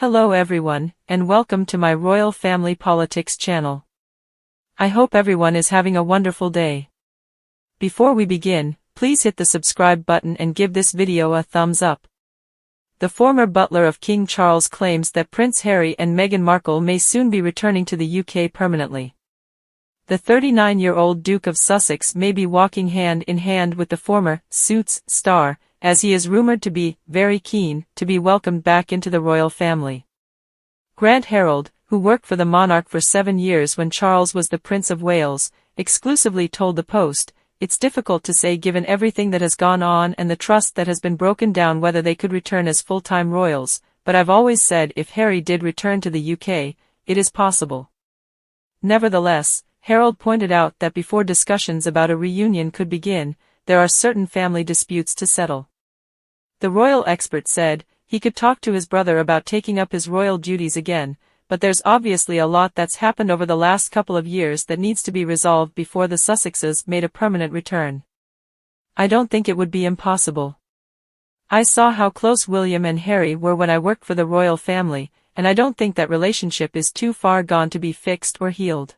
Hello everyone, and welcome to my Royal Family Politics channel. I hope everyone is having a wonderful day. Before we begin, please hit the subscribe button and give this video a thumbs up. The former butler of King Charles claims that Prince Harry and Meghan Markle may soon be returning to the UK permanently. The 39-year-old Duke of Sussex may be walking hand in hand with the former Suits star, as he is rumored to be very keen to be welcomed back into the royal family. Grant Harold, who worked for the monarch for 7 years when Charles was the Prince of Wales, exclusively told the Post, "It's difficult to say given everything that has gone on and the trust that has been broken down whether they could return as full-time royals, but I've always said if Harry did return to the UK, it is possible." Nevertheless, Harold pointed out that before discussions about a reunion could begin, there are certain family disputes to settle. The royal expert said he could talk to his brother about taking up his royal duties again, but there's obviously a lot that's happened over the last couple of years that needs to be resolved before the Sussexes made a permanent return. "I don't think it would be impossible. I saw how close William and Harry were when I worked for the royal family, and I don't think that relationship is too far gone to be fixed or healed."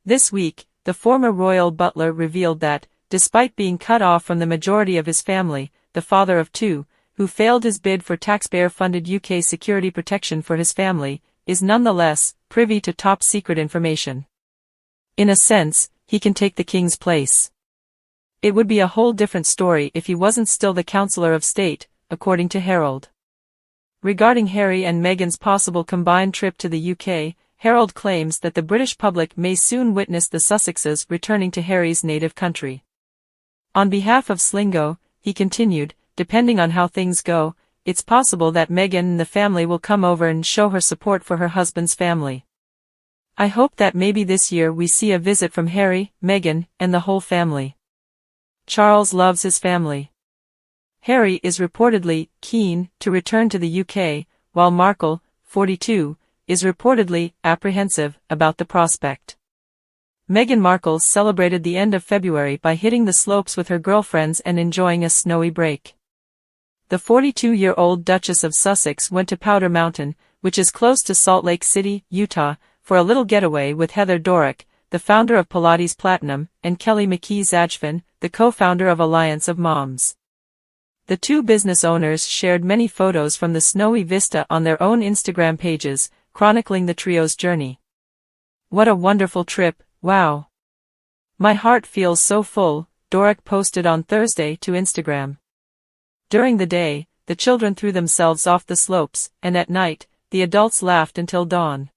This week, the former royal butler revealed that, despite being cut off from the majority of his family, the father of two, who failed his bid for taxpayer-funded UK security protection for his family, is nonetheless privy to top-secret information. In a sense, he can take the king's place. It would be a whole different story if he wasn't still the Counselor of State, according to Harold. Regarding Harry and Meghan's possible combined trip to the UK, Harold claims that the British public may soon witness the Sussexes returning to Harry's native country. On behalf of Slingo, he continued, "Depending on how things go, it's possible that Meghan and the family will come over and show her support for her husband's family. I hope that maybe this year we see a visit from Harry, Meghan, and the whole family. Charles loves his family." Harry is reportedly keen to return to the UK, while Markle, 42, is reportedly apprehensive about the prospect. Meghan Markle celebrated the end of February by hitting the slopes with her girlfriends and enjoying a snowy break. The 42-year-old Duchess of Sussex went to Powder Mountain, which is close to Salt Lake City, Utah, for a little getaway with Heather Dorick, the founder of Pilates Platinum, and Kelly McKee-Zajfin, the co-founder of Alliance of Moms. The two business owners shared many photos from the snowy vista on their own Instagram pages, chronicling the trio's journey. "What a wonderful trip, wow. My heart feels so full," Dorick posted on Thursday to Instagram. During the day, the children threw themselves off the slopes, and at night, the adults laughed until dawn.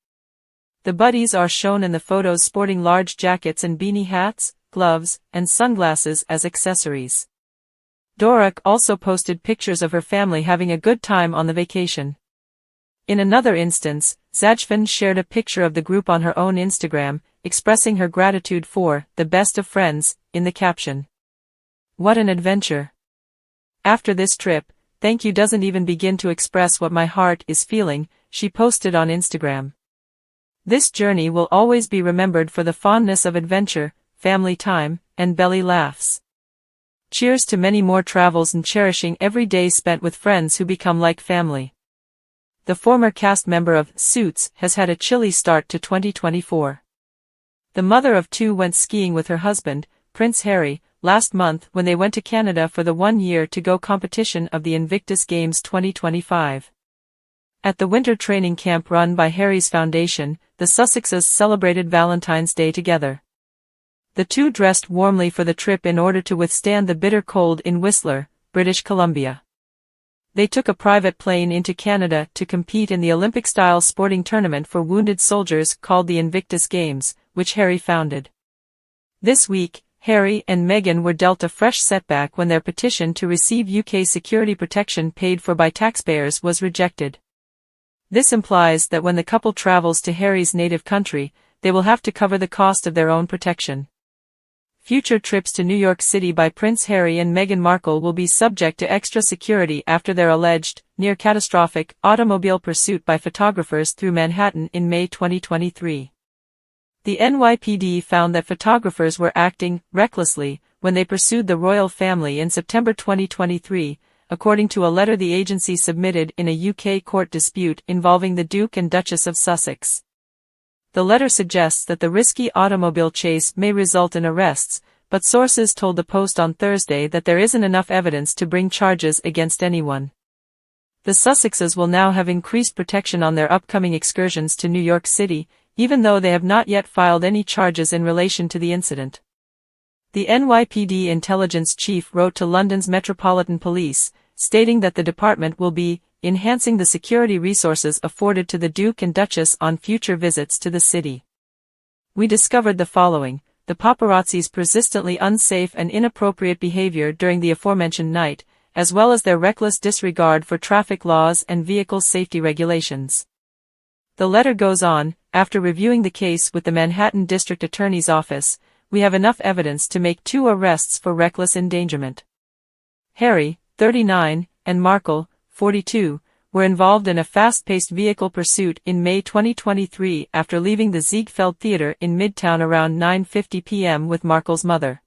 The buddies are shown in the photos sporting large jackets and beanie hats, gloves, and sunglasses as accessories. Dorick also posted pictures of her family having a good time on the vacation. In another instance, Zajfin shared a picture of the group on her own Instagram, expressing her gratitude for the best of friends, in the caption. "What an adventure. After this trip, thank you doesn't even begin to express what my heart is feeling," she posted on Instagram. "This journey will always be remembered for the fondness of adventure, family time, and belly laughs. Cheers to many more travels and cherishing every day spent with friends who become like family." The former cast member of Suits has had a chilly start to 2024. The mother of two went skiing with her husband, Prince Harry, last month when they went to Canada for the one-year-to-go competition of the Invictus Games 2025. At the winter training camp run by Harry's foundation, the Sussexes celebrated Valentine's Day together. The two dressed warmly for the trip in order to withstand the bitter cold in Whistler, British Columbia. They took a private plane into Canada to compete in the Olympic-style sporting tournament for wounded soldiers called the Invictus Games, which Harry founded. This week, Harry and Meghan were dealt a fresh setback when their petition to receive UK security protection paid for by taxpayers was rejected. This implies that when the couple travels to Harry's native country, they will have to cover the cost of their own protection. Future trips to New York City by Prince Harry and Meghan Markle will be subject to extra security after their alleged, near-catastrophic, automobile pursuit by photographers through Manhattan in May 2023. The NYPD found that photographers were acting recklessly when they pursued the royal family in September 2023, according to a letter the agency submitted in a UK court dispute involving the Duke and Duchess of Sussex. The letter suggests that the risky automobile chase may result in arrests, but sources told the Post on Thursday that there isn't enough evidence to bring charges against anyone. The Sussexes will now have increased protection on their upcoming excursions to New York City, even though they have not yet filed any charges in relation to the incident. The NYPD intelligence chief wrote to London's Metropolitan Police, stating that the department will be enhancing the security resources afforded to the Duke and Duchess on future visits to the city. We discovered the following: the paparazzi's persistently unsafe and inappropriate behavior during the aforementioned night, as well as their reckless disregard for traffic laws and vehicle safety regulations. The letter goes on, after reviewing the case with the Manhattan District Attorney's Office, we have enough evidence to make 2 arrests for reckless endangerment. Harry, 39, and Markle, 42, were involved in a fast-paced vehicle pursuit in May 2023 after leaving the Ziegfeld Theatre in Midtown around 9:50 p.m. with Markle's mother.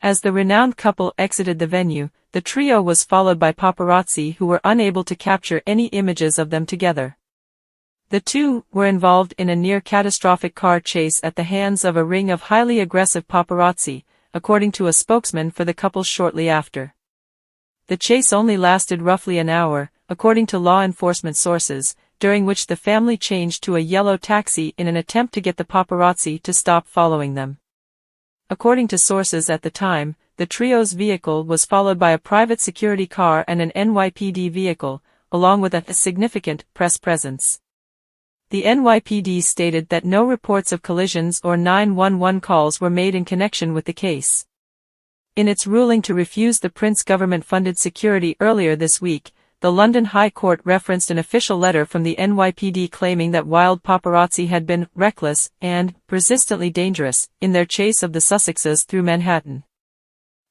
As the renowned couple exited the venue, the trio was followed by paparazzi who were unable to capture any images of them together. The two were involved in a near-catastrophic car chase at the hands of a ring of highly aggressive paparazzi, according to a spokesman for the couple shortly after. The chase only lasted roughly an hour, according to law enforcement sources, during which the family changed to a yellow taxi in an attempt to get the paparazzi to stop following them. According to sources at the time, the trio's vehicle was followed by a private security car and an NYPD vehicle, along with a significant press presence. The NYPD stated that no reports of collisions or 911 calls were made in connection with the case. In its ruling to refuse the Prince government-funded security earlier this week, the London High Court referenced an official letter from the NYPD claiming that wild paparazzi had been reckless and persistently dangerous in their chase of the Sussexes through Manhattan.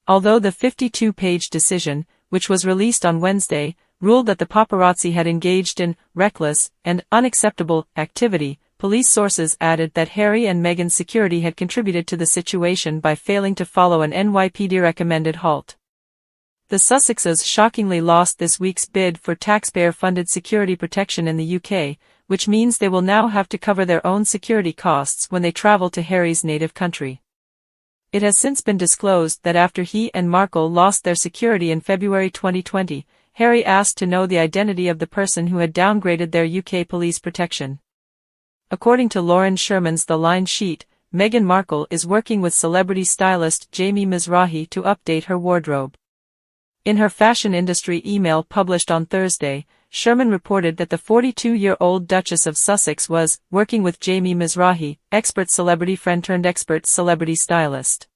Although the 52-page decision, which was released on Wednesday, ruled that the paparazzi had engaged in reckless and unacceptable activity, police sources added that Harry and Meghan's security had contributed to the situation by failing to follow an NYPD-recommended halt. The Sussexes shockingly lost this week's bid for taxpayer-funded security protection in the UK, which means they will now have to cover their own security costs when they travel to Harry's native country. It has since been disclosed that after he and Markle lost their security in February 2020, Harry asked to know the identity of the person who had downgraded their UK police protection. According to Lauren Sherman's The Line sheet, Meghan Markle is working with celebrity stylist Jamie Mizrahi to update her wardrobe. In her fashion industry email published on Thursday, Sherman reported that the 42-year-old Duchess of Sussex was working with Jamie Mizrahi, expert celebrity friend turned expert celebrity stylist.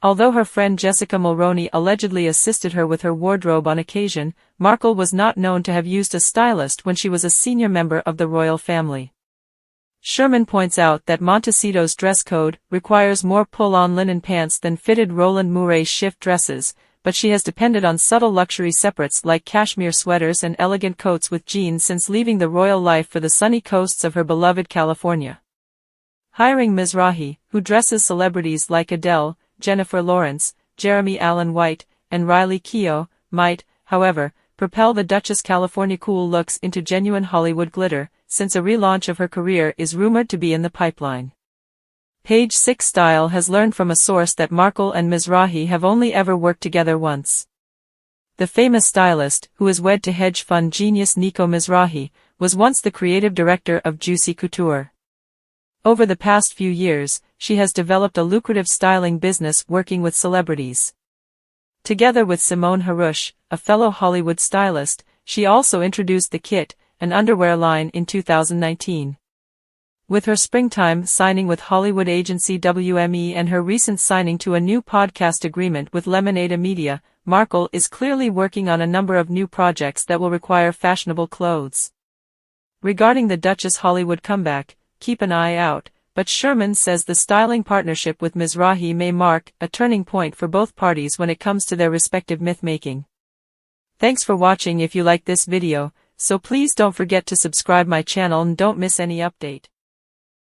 Although her friend Jessica Mulroney allegedly assisted her with her wardrobe on occasion, Markle was not known to have used a stylist when she was a senior member of the royal family. Sherman points out that Montecito's dress code requires more pull-on linen pants than fitted Roland Mouret shift dresses, but she has depended on subtle luxury separates like cashmere sweaters and elegant coats with jeans since leaving the royal life for the sunny coasts of her beloved California. Hiring Mizrahi, who dresses celebrities like Adele, Jennifer Lawrence, Jeremy Allen White, and Riley Keough, might, however, propel the Duchess' California cool looks into genuine Hollywood glitter, since a relaunch of her career is rumored to be in the pipeline. Page 6 Style has learned from a source that Markle and Mizrahi have only ever worked together once. The famous stylist, who is wed to hedge fund genius Nico Mizrahi, was once the creative director of Juicy Couture. Over the past few years, she has developed a lucrative styling business working with celebrities. Together with Simone Harouche, a fellow Hollywood stylist, she also introduced The Kit, an underwear line in 2019. With her springtime signing with Hollywood agency WME and her recent signing to a new podcast agreement with Lemonade Media, Markle is clearly working on a number of new projects that will require fashionable clothes. Regarding the Duchess' Hollywood comeback, keep an eye out, but Sherman says the styling partnership with Mizrahi may mark a turning point for both parties when it comes to their respective myth-making. Thanks for watching. If you like this video, so please don't forget to subscribe my channel and don't miss any update.